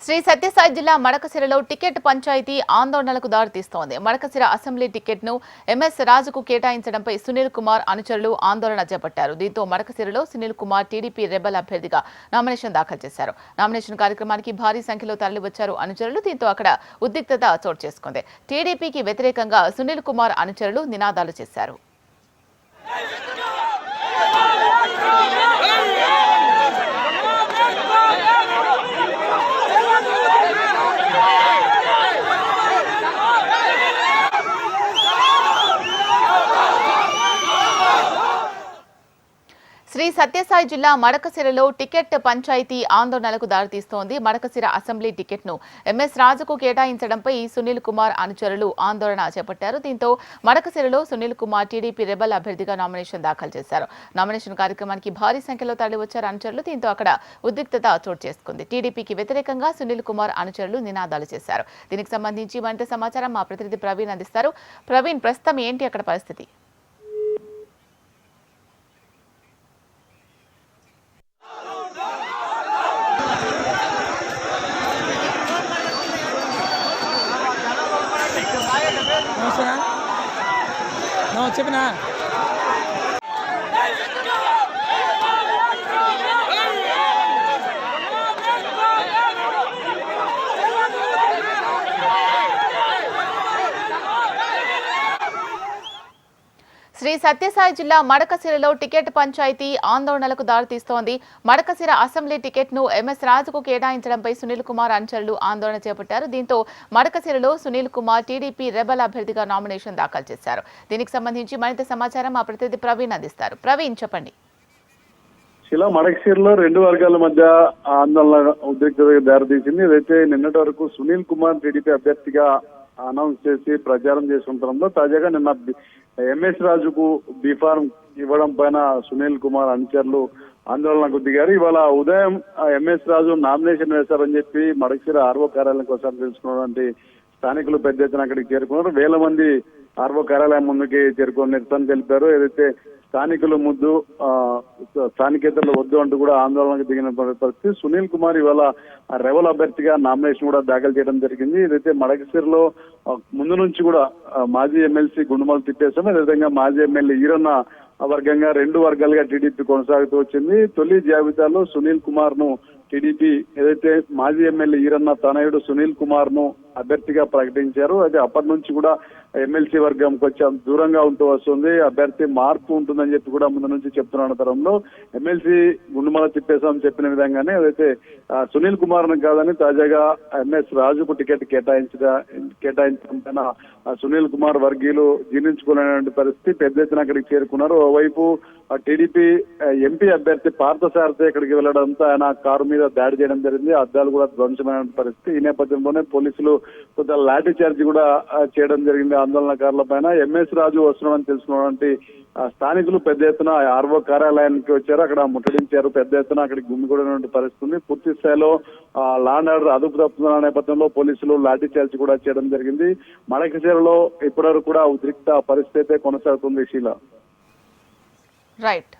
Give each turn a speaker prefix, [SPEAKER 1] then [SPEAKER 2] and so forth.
[SPEAKER 1] శ్రీ సత్యసాయి జిల్లా మడకశిరలో టికెట్ పంచాయతీ ఆందోళనలకు దారితీస్తోంది. మడకశిర అసెంబ్లీ టికెట్ను ఎంఎస్ రాజుకు కేటాయించడంపై సునీల్ కుమార్ అనుచరులు ఆందోళన చేపట్టారు. దీంతో మడకశిరలో సునీల్ కుమార్ టీడీపీ రెబల్ అభ్యర్థిగా నామినేషన్ దాఖలు చేశారు. నామినేషన్ కార్యక్రమానికి భారీ సంఖ్యలో తరలివచ్చారు అనుచరులు. దీంతో అక్కడ ఉద్రిక్తత చోటు చేసుకుంది. టీడీపీకి వ్యతిరేకంగా సునీల్ కుమార్ అనుచరులు నినాదాలు చేశారు. శ్రీ సత్యసాయి జిల్లా మడకశిరలో టికెట్ పంచాయతీ ఆందోళనలకు దారితీస్తోంది. మడకశిర అసెంబ్లీ టికెట్ను ఎంఎస్ రాజుకు కేటాయించడంపై సునీల్ కుమార్ అనుచరులు ఆందోళన చేపట్టారు. దీంతో మడకశిరలో సునీల్ కుమార్ టీడీపీ రెబల్ అభ్యర్థిగా నామినేషన్ దాఖలు చేశారు. నామినేషన్ కార్యక్రమానికి భారీ సంఖ్యలో తరలివచ్చారు అనుచరులు. దీంతో అక్కడ ఉద్రిక్తత చోటు చేసుకుంది. టీడీపీకి వ్యతిరేకంగా సునీల్ కుమార్ అనుచరులు నినాదాలు చేశారు. దీనికి సంబంధించి మరింత సమాచారం మా ప్రతినిధి ప్రవీణ్ అందిస్తారు. ప్రవీణ్, ప్రస్తుతం ఏంటి అక్కడ పరిస్థితి?
[SPEAKER 2] చెప్పినా
[SPEAKER 1] శ్రీ సత్యసాయి జిల్లా మడకశిరలో టికెట్ పంచాయతీ ఆందోళనలకు దారితీస్తోంది. మడకశిర అసెంబ్లీ టికెట్ను ఎంఎస్ రాజుకు కేటాయించడంపై సునీల్ కుమార్ అనుచరులు ఆందోళన చేపట్టారు. దీంతో మడకశిరలో సునీల్ కుమార్ టీడీపీ రెబల్ అభ్యర్థిగా నామినేషన్ దాఖలు చేశారు. దీనికి సంబంధించి మరింత సమాచారం మా ప్రతినిధి ప్రవీణ్ అందిస్తారు. ప్రవీణ్, చెప్పండి.
[SPEAKER 3] మడకశిరలో రెండు వర్గాల మధ్య ఆందోళన ఉద్రిక్తతకు దారితీసింది. ఏదైతే నిన్నటి వరకు సునీల్ కుమార్ టీడీపీ అభ్యర్థిగా అనౌన్స్ చేసి ప్రచారం చేసుకుంటంలో తాజాగా నిన్న ఎంఎస్ రాజుకు బీఫార్మ్ ఇవ్వడం పైన సునీల్ కుమార్ అనుచరులు ఆందోళనకు దిగారు. ఇవాళ ఉదయం ఎంఎస్ రాజు నామినేషన్ వేశారని చెప్పి మడకశిర ఆర్ఓ కార్యాలయం కోసం తెలుసుకున్నటువంటి స్థానికులు పెద్ద ఎత్తున అక్కడికి చేరుకున్నారు. వేల మంది ఆర్ఓ కార్యాలయం ముందుకి చేరుకొని నిరసన తెలిపారు. ఏదైతే స్థానికులు ముద్దు స్థానికేతరులు వద్దు అంటూ కూడా ఆందోళనకు దిగిన పరిస్థితి. సునీల్ కుమార్ ఇవాళ రెబల్ అభ్యర్థిగా నామినేషన్ కూడా దాఖలు చేయడం జరిగింది. ఏదైతే మడకశిరలో ముందు నుంచి కూడా మాజీ ఎమ్మెల్సీ గుండుమల తిప్పేశాము, అదేవిధంగా మాజీ ఎమ్మెల్యే ఈరన్న వర్గంగా రెండు వర్గాలుగా టీడీపీ కొనసాగుతూ వచ్చింది. తొలి జాబితాలో సునీల్ కుమార్ ను టీడీపీ ఏదైతే మాజీ ఎమ్మెల్యే ఈరన్న తనయుడు సునీల్ కుమార్ ను అభ్యర్థిగా ప్రకటించారు. అయితే అప్పటి నుంచి కూడా ఎమ్మెల్సీ వర్గం కొంచెం దూరంగా ఉంటూ వస్తుంది. అభ్యర్థి మార్పు ఉంటుందని చెప్పి కూడా ముందు నుంచి చెప్తున్న తరంలో ఎమ్మెల్సీ గుండుమల తిప్పేశాం చెప్పిన విధంగానే ఏదైతే సునీల్ కుమార్ ను కాదని తాజాగా ఎంఎస్ రాజుకు టికెట్ కేటాయించడం పైన సునీల్ కుమార్ వర్గీయులు జీర్ణించుకునేటువంటి పరిస్థితి. పెద్ద ఎత్తున అక్కడికి చేరుకున్నారు. ఓవైపు టీడీపీ ఎంపీ అభ్యర్థి పార్థసారథి ఇక్కడికి వెళ్లడంతో ఆయన కారు మీద దాడి చేయడం జరిగింది. అద్దాలు కూడా ధ్వంసమైన పరిస్థితి. ఈ నేపథ్యంలోనే పోలీసులు కొంత లాఠీ చార్జ్ కూడా చేయడం జరిగింది ఆందోళనకారుల పైన. ఎంఎస్ రాజు వస్తున్నామని తెలుసుకున్నటువంటి స్థానికులు పెద్ద ఎత్తున ఆర్ఓ కార్యాలయానికి వచ్చారు. అక్కడ ముట్టడించారు. పెద్ద ఎత్తున అక్కడికి గుమ్మికూడినటువంటి పరిస్థితి. పూర్తి స్థాయిలో లా అండ్ ఆర్డర్ అదుపు తప్పుతున్న నేపథ్యంలో పోలీసులు లాఠీ చార్జ్ కూడా చేయడం జరిగింది. మడకశిరలో ఇప్పటివరకు కూడా ఉద్రిక్త పరిస్థితి కొనసాగుతుంది.
[SPEAKER 1] రైట్.